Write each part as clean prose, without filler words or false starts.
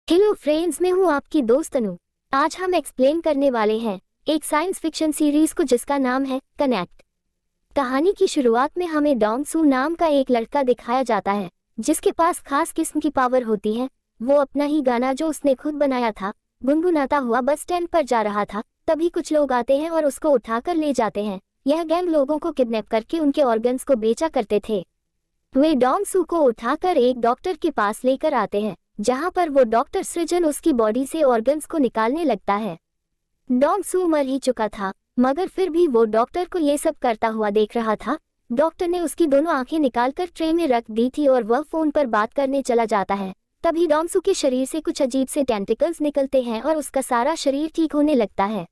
Hello friends, मैं हूँ आपकी दोस्त अनु। आज हम एक्सप्लेन करने वाले हैं एक साइंस फिक्शन सीरीज को जिसका नाम है कनेक्ट। कहानी की शुरुआत में हमें डोंग सू नाम का एक लड़का दिखाया जाता है जिसके पास खास किस्म की पावर होती है। वो अपना ही गाना जो उसने खुद बनाया था गुनगुनाता हुआ बस स्टैंड पर जा रहा था। तभी कुछ लोग आते हैं और उसको उठाकर ले जाते हैं। यह गैंग लोगों को किडनैप करके उनके ऑर्गन्स को बेचा करते थे। वे डोंग सू को उठाकर एक डॉक्टर के पास लेकर आते हैं जहां पर वो डॉक्टर सृजन उसकी बॉडी से ऑर्गन्स को निकालने लगता है। डोंग सू मर ही चुका था मगर फिर भी वो डॉक्टर को ये सब करता हुआ देख रहा था। डॉक्टर ने उसकी दोनों आंखें निकालकर ट्रे में रख दी थी और वह फोन पर बात करने चला जाता है। तभी डोंग सू के शरीर से कुछ अजीब से टेंटिकल्स निकलते हैं और उसका सारा शरीर ठीक होने लगता है।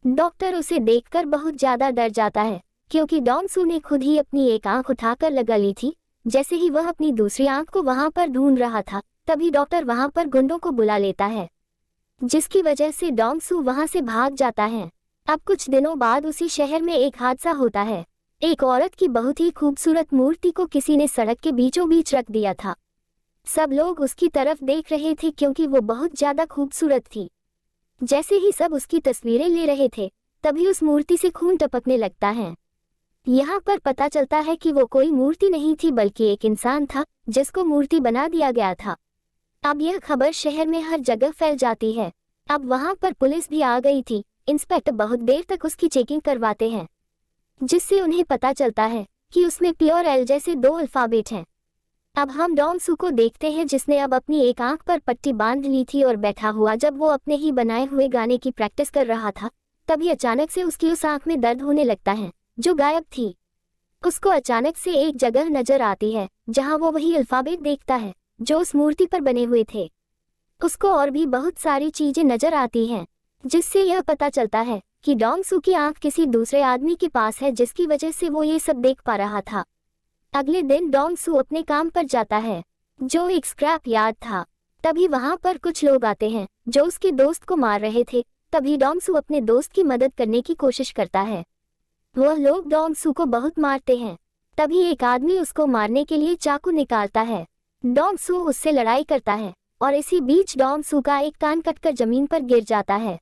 डॉक्टर उसे देखकर बहुत ज्यादा डर जाता है क्योंकि डोंग सू ने खुद ही अपनी एक आंख उठाकर लगा ली थी। जैसे ही वह अपनी दूसरी आंख को वहां पर ढूंढ रहा था तभी डॉक्टर वहां पर गुंडों को बुला लेता है जिसकी वजह से डोंग सू वहां से भाग जाता है। अब कुछ दिनों बाद उसी शहर में एक हादसा होता है। एक औरत की बहुत ही खूबसूरत मूर्ति को किसी ने सड़क के बीचों बीच रख दिया था। सब लोग उसकी तरफ देख रहे थे क्योंकि वो बहुत ज्यादा खूबसूरत थी। जैसे ही सब उसकी तस्वीरें ले रहे थे तभी उस मूर्ति से खून टपकने लगता है। यहाँ पर पता चलता है कि वो कोई मूर्ति नहीं थी बल्कि एक इंसान था जिसको मूर्ति बना दिया गया था। अब यह खबर शहर में हर जगह फैल जाती है। अब वहां पर पुलिस भी आ गई थी। इंस्पेक्टर बहुत देर तक उसकी चेकिंग करवाते हैं जिससे उन्हें पता चलता है कि उसमें पी और एल जैसे दो अल्फाबेट हैं। अब हम डोंग सू को देखते हैं जिसने अब अपनी एक आंख पर पट्टी बांध ली थी और बैठा हुआ जब वो अपने ही बनाए हुए गाने की प्रैक्टिस कर रहा था तभी अचानक से उसकी उस आंख में दर्द होने लगता है जो गायब थी। उसको अचानक से एक जगह नजर आती है जहां वो वही अल्फाबेट देखता है जो उस मूर्ति पर बने हुए थे। उसको और भी बहुत सारी चीजें नजर आती हैं जिससे यह पता चलता है कि डोंग सू की आंख किसी दूसरे आदमी के पास है जिसकी वजह से वो ये सब देख पा रहा था। अगले दिन डोंग सू अपने काम पर जाता है जो एक स्क्रैप यार्ड था। तभी वहां पर कुछ लोग आते हैं जो उसके दोस्त को मार रहे थे। तभी डोंग सू अपने दोस्त की मदद करने की कोशिश करता है। वह लोग डोंग सू को बहुत मारते हैं। तभी एक आदमी उसको मारने के लिए चाकू निकालता है। डोंग सू उससे लड़ाई करता है और इसी बीच डोंग सू का एक कान कटकर जमीन पर गिर जाता है।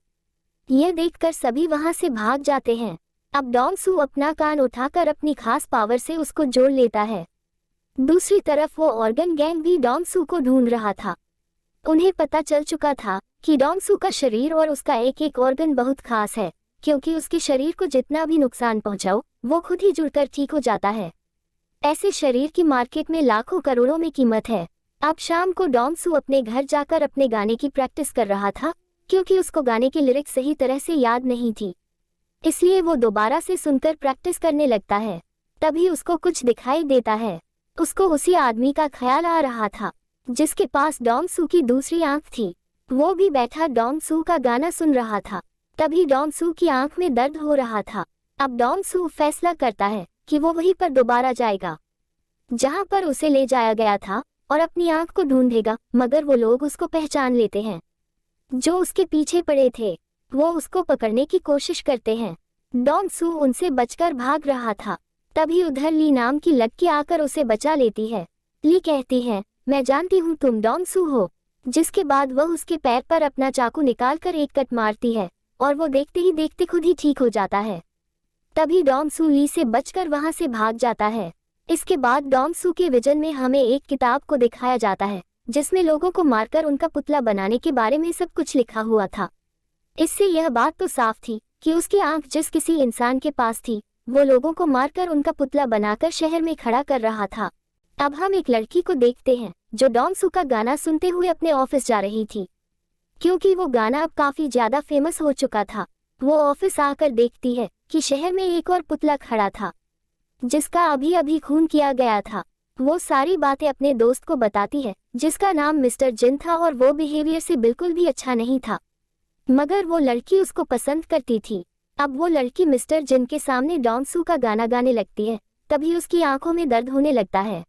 यह देखकर सभी वहां से भाग जाते हैं। अब डोंग सू अपना कान उठाकर अपनी खास पावर से उसको जोड़ लेता है। दूसरी तरफ वो ऑर्गन गैंग भी डोंग सू को ढूंढ रहा था। उन्हें पता चल चुका था कि डोंग सू का शरीर और उसका एक एक ऑर्गन बहुत खास है क्योंकि उसके शरीर को जितना भी नुकसान पहुंचाओ वो खुद ही जुड़कर ठीक हो जाता है। ऐसे शरीर की मार्केट में लाखों करोड़ों में कीमत है। अब शाम को डोंग सू अपने घर जाकर अपने गाने की प्रैक्टिस कर रहा था क्योंकि उसको गाने की लिरिक्स सही तरह से याद नहीं थी, इसलिए वो दोबारा से सुनकर प्रैक्टिस करने लगता है। तभी उसको कुछ दिखाई देता है। उसको उसी आदमी का ख्याल आ रहा था जिसके पास डोंग सू की दूसरी आंख थी। वो भी बैठा डोंग सू का गाना सुन रहा था। तभी डोंग सू की आंख में दर्द हो रहा था। अब डोंग सू फैसला करता है कि वो वहीं पर दोबारा जाएगा जहां पर उसे ले जाया गया था और अपनी आंख को ढूंढेगा। मगर वो लोग उसको पहचान लेते हैं जो उसके पीछे पड़े थे। वो उसको पकड़ने की कोशिश करते हैं। डोंग सू उनसे बचकर भाग रहा था। तभी उधर ली नाम की लड़की आकर उसे बचा लेती है। ली कहती है, मैं जानती हूँ तुम डोंग सू हो। जिसके बाद वह उसके पैर पर अपना चाकू निकालकर एक कट मारती है और वो देखते ही देखते खुद ही ठीक हो जाता है। तभी डोंग सू ली से बचकर वहां से भाग जाता है। इसके बाद डोंग सू के विजन में हमें एक किताब को दिखाया जाता है जिसमें लोगों को मारकर उनका पुतला बनाने के बारे में सब कुछ लिखा हुआ था। इससे यह बात तो साफ थी कि उसकी आंख जिस किसी इंसान के पास थी वो लोगों को मारकर उनका पुतला बनाकर शहर में खड़ा कर रहा था। अब हम एक लड़की को देखते हैं जो डोंग सू का गाना सुनते हुए अपने ऑफिस जा रही थी क्योंकि वो गाना अब काफी ज्यादा फेमस हो चुका था। वो ऑफिस आकर देखती है कि शहर में एक और पुतला खड़ा था जिसका अभी अभी खून किया गया था। वो सारी बातें अपने दोस्त को बताती है जिसका नाम मिस्टर जिन था और वो बिहेवियर से बिल्कुल भी अच्छा नहीं था मगर वो लड़की उसको पसंद करती थी। अब वो लड़की मिस्टर जिन के सामने डोंग सू का गाना गाने लगती है। तभी उसकी आंखों में दर्द होने लगता है।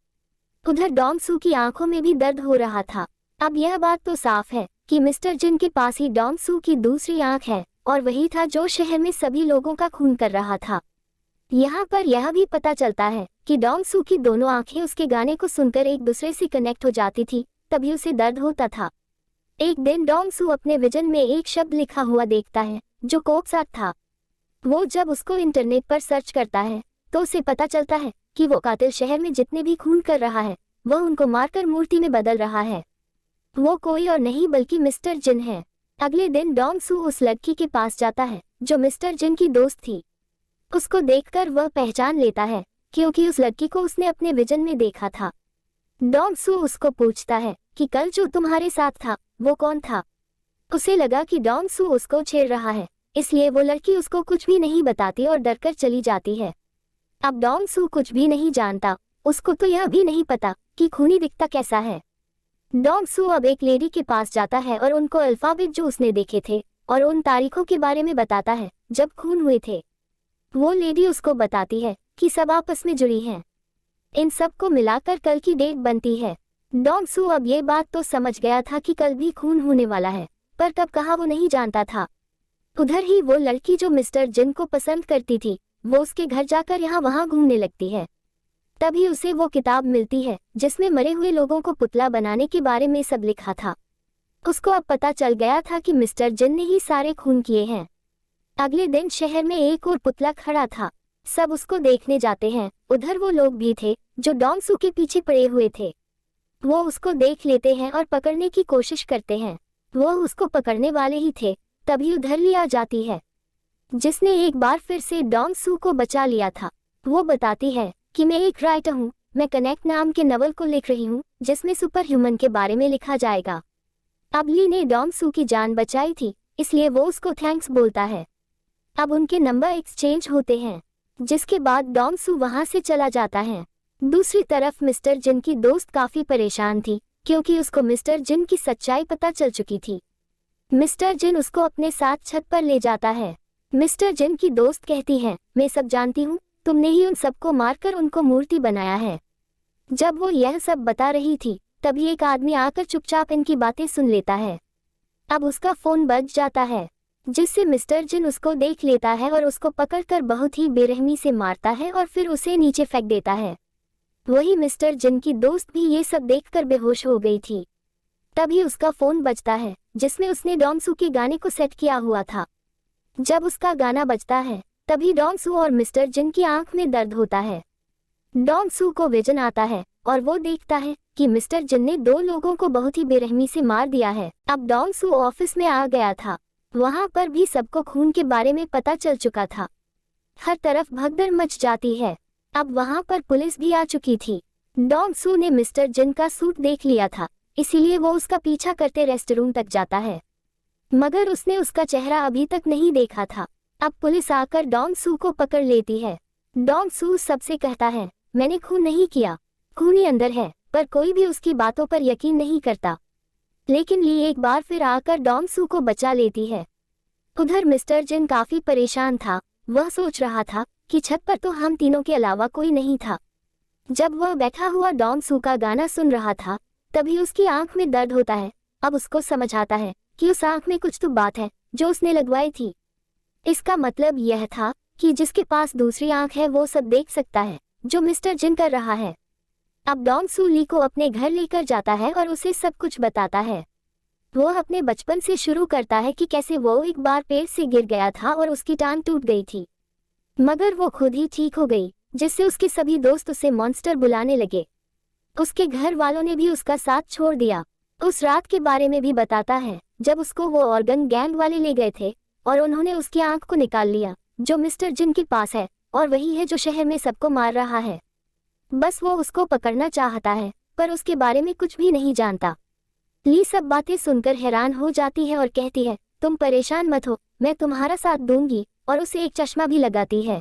उधर डोंग सू की आंखों में भी दर्द हो रहा था। अब यह बात तो साफ है कि मिस्टर जिन के पास ही डोंग सू की दूसरी आंख है और वही था जो शहर में सभी लोगों का खून कर रहा था। यहाँ पर यह भी पता चलता है कि डोंग सू की दोनों आंखें उसके गाने को सुनकर एक दूसरे से कनेक्ट हो जाती थी तभी उसे दर्द होता था। एक दिन डोंग सू अपने विजन में एक शब्द लिखा हुआ देखता है जो कोक्साट था। वो जब उसको इंटरनेट पर सर्च करता है तो उसे पता चलता है कि वो कातिल शहर में जितने भी खून कर रहा है वह उनको मारकर मूर्ति में बदल रहा है। वो कोई और नहीं बल्कि मिस्टर जिन है। अगले दिन डोंग सू उस लड़की के पास जाता है जो मिस्टर जिन की दोस्त थी। उसको देखकर वह पहचान लेता है क्योंकि उस लड़की को उसने अपने विजन में देखा था। डोंग सू उसको पूछता है कि कल जो तुम्हारे साथ था वो कौन था। उसे लगा कि डोंग सू उसको छेड़ रहा है, इसलिए वो लड़की उसको कुछ भी नहीं बताती और डरकर चली जाती है। अब डोंग सू कुछ भी नहीं जानता, उसको तो यह भी नहीं पता कि खूनी दिखता कैसा है। डोंग सू अब एक लेडी के पास जाता है और उनको अल्फाबेट जो उसने देखे थे और उन तारीखों के बारे में बताता है जब खून हुए थे। वो लेडी उसको बताती है कि सब आपस में जुड़ी हैं। इन सब को मिलाकर कल की डेट बनती है। डोंग सू अब ये बात तो समझ गया था कि कल भी खून होने वाला है, पर कब कहाँ वो नहीं जानता था। उधर ही वो लड़की जो मिस्टर जिन को पसंद करती थी वो उसके घर जाकर यहाँ वहाँ घूमने लगती है। तभी उसे वो किताब मिलती है जिसमें मरे हुए लोगों को पुतला बनाने के बारे में सब लिखा था। उसको अब पता चल गया था कि मिस्टर जिन ने ही सारे खून किए हैं। अगले दिन शहर में एक और पुतला खड़ा था, सब उसको देखने जाते हैं। उधर वो लोग भी थे जो डोंग सू के पीछे पड़े हुए थे। वो उसको देख लेते हैं और पकड़ने की कोशिश करते हैं। वो उसको पकड़ने वाले ही थे, तभी उधर ली आ जाती है जिसने एक बार फिर से डोंग सू को बचा लिया था। वो बताती है कि मैं एक राइटर हूँ, मैं कनेक्ट नाम के नवल को लिख रही हूँ जिसमें सुपर ह्यूमन के बारे में लिखा जाएगा। अब ली ने डोंग सू की जान बचाई थी, इसलिए वो उसको थैंक्स बोलता है। अब उनके नंबर एक्सचेंज होते हैं, जिसके बाद डोंग सू वहां से चला जाता है। दूसरी तरफ मिस्टर जिन की दोस्त काफी परेशान थी क्योंकि उसको मिस्टर जिन की सच्चाई पता चल चुकी थी। मिस्टर जिन उसको अपने साथ छत पर ले जाता है। मिस्टर जिन की दोस्त कहती है, मैं सब जानती हूँ, तुमने ही उन सबको मारकर उनको मूर्ति बनाया है। जब वो यह सब बता रही थी तभी एक आदमी आकर चुपचाप इनकी बातें सुन लेता है। अब उसका फोन बज जाता है जिससे मिस्टर जिन उसको देख लेता है और उसको पकड़कर बहुत ही बेरहमी से मारता है और फिर उसे नीचे फेंक देता है। वही मिस्टर जिन की दोस्त भी ये सब देखकर बेहोश हो गई थी। तभी उसका फोन बजता है जिसमें उसने डोंग सू के गाने को सेट किया हुआ था। जब उसका गाना बजता है तभी डोंग सू और मिस्टर जिन की आंख में दर्द होता है। डोंग सू को विजन आता है और वो देखता है कि मिस्टर जिन ने 2 लोगों को बहुत ही बेरहमी से मार दिया है। अब डोंग सू ऑफिस में आ गया था, वहां पर भी सबको खून के बारे में पता चल चुका था। हर तरफ भगदड़ मच जाती है। अब वहां पर पुलिस भी आ चुकी थी। डोंग सू ने मिस्टर जिन का सूट देख लिया था, इसीलिए वो उसका पीछा करते रेस्टरूम तक जाता है, मगर उसने उसका चेहरा अभी तक नहीं देखा था। अब पुलिस आकर डोंग सू को पकड़ लेती है। डोंग सू सबसे कहता है, मैंने खून नहीं किया, खूनी अंदर है, पर कोई भी उसकी बातों पर यकीन नहीं करता। लेकिन ली एक बार फिर आकर डोंग सू को बचा लेती है। उधर मिस्टर जिन काफी परेशान था, वह सोच रहा था कि छत पर तो हम तीनों के अलावा कोई नहीं था। जब वह बैठा हुआ डोंग सू का गाना सुन रहा था तभी उसकी आंख में दर्द होता है। अब उसको समझ आता है कि उस आंख में कुछ तो बात है जो उसने लगवाई थी। इसका मतलब यह था कि जिसके पास दूसरी आंख है वो सब देख सकता है जो मिस्टर जिन कर रहा है। अब डोंग सू ली को अपने घर लेकर जाता है और उसे सब कुछ बताता है। वो अपने बचपन से शुरू करता है कि कैसे वो एक बार पेड़ से गिर गया था और उसकी टांग टूट गई थी, मगर वो खुद ही ठीक हो गई, जिससे उसके सभी दोस्त उसे मॉन्स्टर बुलाने लगे। उसके घर वालों ने भी उसका साथ छोड़ दिया। उस रात के बारे में भी बताता है जब उसको वो ऑर्गन गैंग वाले ले गए थे और उन्होंने उसकी आंख को निकाल लिया जो मिस्टर जिन के पास है, और वही है जो शहर में सबको मार रहा है। बस वो उसको पकड़ना चाहता है पर उसके बारे में कुछ भी नहीं जानता। ली सब बातें सुनकर हैरान हो जाती है और कहती है, तुम परेशान मत हो, मैं तुम्हारा साथ दूंगी, और उसे एक चश्मा भी लगाती है।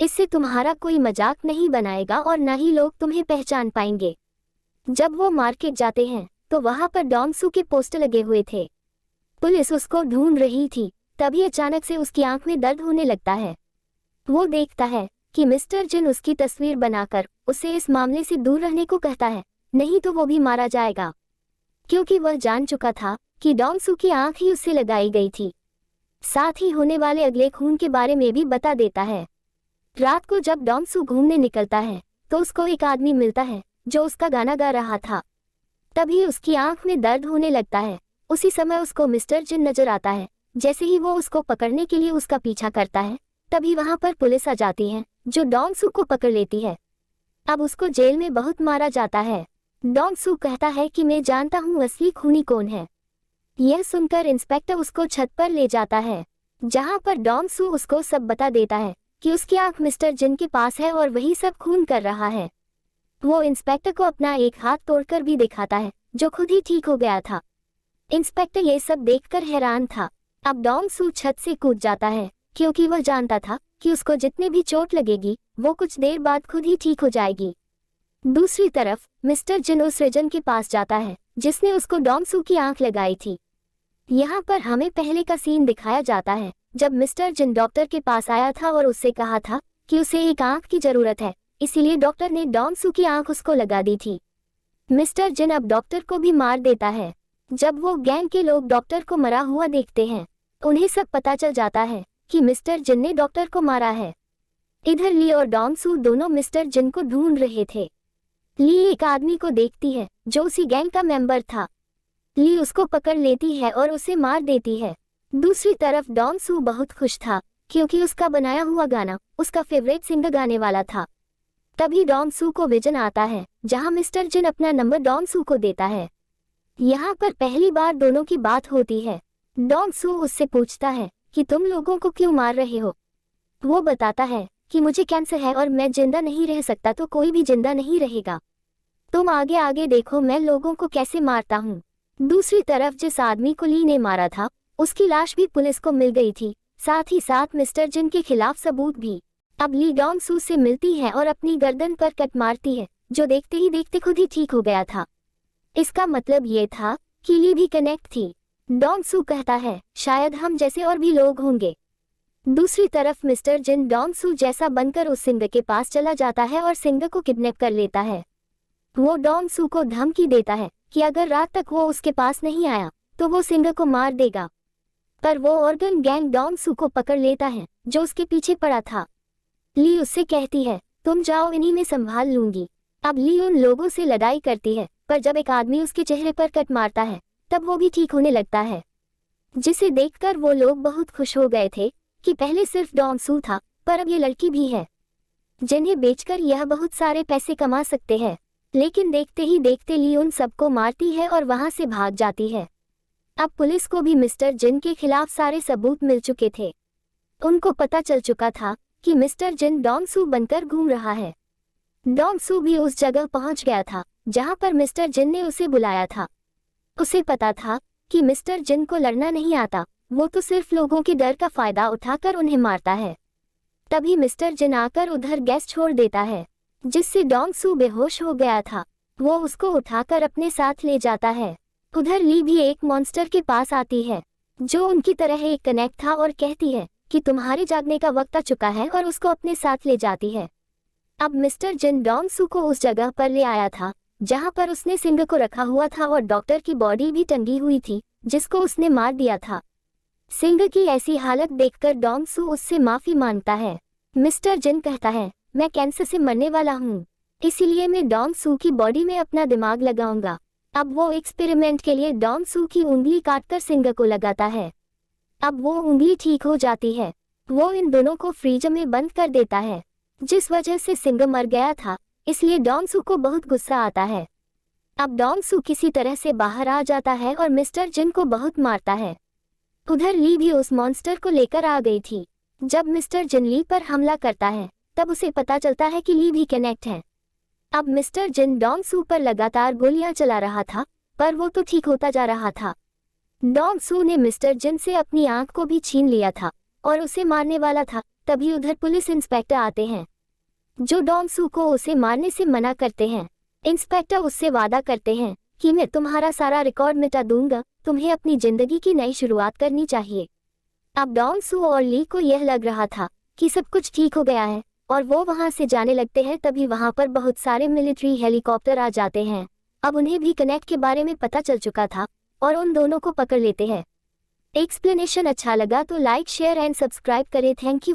इससे तुम्हारा कोई मजाक नहीं बनाएगा और न ही लोग तुम्हें पहचान पाएंगे। जब वो मार्केट जाते हैं तो वहां पर डोंग सू के पोस्टर लगे हुए थे। पुलिस उसको ढूंढ रही थी, तभी अचानक से उसकी आंख में दर्द होने लगता है। वो देखता है कि मिस्टर जिन उसकी तस्वीर बनाकर उसे इस मामले से दूर रहने को कहता है, नहीं तो वो भी मारा जाएगा, क्योंकि वह जान चुका था कि डोंग सू की आंख ही उससे लगाई गई थी। साथ ही होने वाले अगले खून के बारे में भी बता देता है। रात को जब डोंग सू घूमने निकलता है तो उसको एक आदमी मिलता है जो उसका गाना गा रहा था। तभी उसकी आंख में दर्द होने लगता है, उसी समय उसको मिस्टर जिन नजर आता है। जैसे ही वो उसको पकड़ने के लिए उसका पीछा करता है, तभी वहां पर पुलिस आ जाती है, जो डोंग सू को पकड़ लेती है। अब उसको जेल में बहुत मारा जाता है। डोंग सू कहता है कि मैं जानता हूँ असली खूनी कौन है। यह सुनकर इंस्पेक्टर उसको छत पर ले जाता है, जहां पर डोंग सू उसको सब बता देता है कि उसकी आंख मिस्टर जिन के पास है और वही सब खून कर रहा है। वो इंस्पेक्टर को अपना एक हाथ तोड़कर भी दिखाता है, जो खुद ही ठीक हो गया था। इंस्पेक्टर ये सब देखकर हैरान था। अब डोंग सू छत से कूद जाता है, क्योंकि वह जानता था कि उसको जितने भी चोट लगेगी वो कुछ देर बाद खुद ही ठीक हो जाएगी। दूसरी तरफ मिस्टर जिन उस सृजन के पास जाता है जिसने उसको डोंग सू की आंख लगाई थी। यहाँ पर हमें पहले का सीन दिखाया जाता है, जब मिस्टर जिन डॉक्टर के पास आया था और उससे कहा था कि उसे एक आंख की जरूरत है, इसीलिए डॉक्टर ने डोंग सू की आंख उसको लगा दी थी। मिस्टर जिन अब डॉक्टर को भी मार देता है। जब वो गैंग के लोग डॉक्टर को मरा हुआ देखते हैं, उन्हें सब पता चल जाता है कि मिस्टर जिन ने डॉक्टर को मारा है। इधर ली और डोंग सू दोनों मिस्टर जिन को ढूंढ रहे थे। ली एक आदमी को देखती है जो उसी गैंग का मेंबर था। ली उसको पकड़ लेती है और उसे मार देती है। दूसरी तरफ डोंग सू बहुत खुश था, क्योंकि उसका बनाया हुआ गाना उसका फेवरेट सिंगर गाने वाला था। तभी डोंग सू को विजन आता है, जहां मिस्टर जिन अपना नंबर डोंग सू को देता है। यहाँ पर पहली बार दोनों की बात होती है। डोंग सू उससे पूछता है कि तुम लोगों को क्यों मार रहे हो। वो बताता है कि मुझे कैंसर है और मैं जिंदा नहीं रह सकता, तो कोई भी जिंदा नहीं रहेगा। तुम आगे आगे देखो मैं लोगों को कैसे मारता हूँ। दूसरी तरफ जिस आदमी को ली ने मारा था, उसकी लाश भी पुलिस को मिल गई थी, साथ ही साथ मिस्टर जिन के खिलाफ सबूत भी। अब ली डोंग सू से मिलती है और अपनी गर्दन पर कट मारती है, जो देखते ही देखते खुद ही ठीक हो गया था। इसका मतलब ये था कि ली भी कनेक्ट थी। डोंग सू कहता है शायद हम जैसे और भी लोग होंगे। दूसरी तरफ मिस्टर जिन डोंग सू जैसा बनकर उस सिंगर के पास चला जाता है और सिंगर को किडनैप कर लेता है। वो डोंग सू को धमकी देता है कि अगर रात तक वो उसके पास नहीं आया तो वो सिंगर को मार देगा। पर वो ऑर्गन गैंग डोंग सू को पकड़ लेता है, जो उसके पीछे पड़ा था। ली उससे कहती है तुम जाओ, इन्हीं में संभाल लूंगी। अब ली उन लोगों से लड़ाई करती है, पर जब एक आदमी उसके चेहरे पर कट मारता है तब वो भी ठीक होने लगता है, जिसे देखकर वो लोग बहुत खुश हो गए थे कि पहले सिर्फ डोंग सू था, पर अब ये लड़की भी है, जिन्हें बेचकर यह बहुत सारे पैसे कमा सकते हैं। लेकिन देखते ही देखते ली उन सबको मारती है और वहां से भाग जाती है। अब पुलिस को भी मिस्टर जिन के खिलाफ सारे सबूत मिल चुके थे। उनको पता चल चुका था कि मिस्टर जिन डोंग सू बनकर घूम रहा है। डोंग सू भी उस जगह पहुंच गया था जहां पर मिस्टर जिन ने उसे बुलाया था। उसे पता था कि मिस्टर जिन को लड़ना नहीं आता, वो तो सिर्फ लोगों के डर का फायदा उठाकर उन्हें मारता है। तभी मिस्टर जिन आकर उधर गैस छोड़ देता है, जिससे डोंग सू बेहोश हो गया था। वो उसको उठाकर अपने साथ ले जाता है। उधर ली भी एक मॉन्स्टर के पास आती है, जो उनकी तरह एक कनेक्ट था, और कहती है कि तुम्हारे जागने का वक्त आ चुका है, और उसको अपने साथ ले जाती है। अब मिस्टर जिन डोंग सू को उस जगह पर ले आया था जहां पर उसने सिंगर को रखा हुआ था, और डॉक्टर की बॉडी भी टंगी हुई थी जिसको उसने मार दिया था। सिंगर की ऐसी हालत देखकर डोंग सू उससे माफी मांगता है। मिस्टर जिन कहता है मैं कैंसर से मरने वाला हूँ, इसीलिए मैं डोंग सू की बॉडी में अपना दिमाग लगाऊंगा। अब वो एक्सपेरिमेंट के लिए डोंग सू की उंगली काटकर सिंगर को लगाता है। अब वो उंगली ठीक हो जाती है। वो इन दोनों को फ्रीजर में बंद कर देता है। जिस वजह से सिंगर मर गया था, इसलिए डोंग सू को बहुत गुस्सा आता है। अब डोंग सू किसी तरह से बाहर आ जाता है और मिस्टर जिन को बहुत मारता है। उधर ली भी उस मॉन्स्टर को लेकर आ गई थी। जब मिस्टर जिन ली पर हमला करता है, तब उसे पता चलता है कि ली भी कनेक्ट है। अब मिस्टर जिन डोंग सू पर लगातार गोलियां चला रहा था, पर वो तो ठीक होता जा रहा था। डोंग सू ने मिस्टर जिन से अपनी आंख को भी छीन लिया था और उसे मारने वाला था। तभी उधर पुलिस इंस्पेक्टर आते हैं, जो डोंग सू को उसे मारने से मना करते हैं। इंस्पेक्टर उससे वादा करते हैं कि मैं तुम्हारा सारा रिकॉर्ड मिटा दूंगा, तुम्हें अपनी जिंदगी की नई शुरुआत करनी चाहिए। अब डोंग सू और ली को यह लग रहा था कि सब कुछ ठीक हो गया है, और वो वहां से जाने लगते हैं। तभी वहां पर बहुत सारे मिलिट्री हेलीकॉप्टर आ जाते हैं। अब उन्हें भी कनेक्ट के बारे में पता चल चुका था और उन दोनों को पकड़ लेते हैं। एक्सप्लेनेशन अच्छा लगा तो लाइक, शेयर एंड सब्सक्राइब करें। Thank you.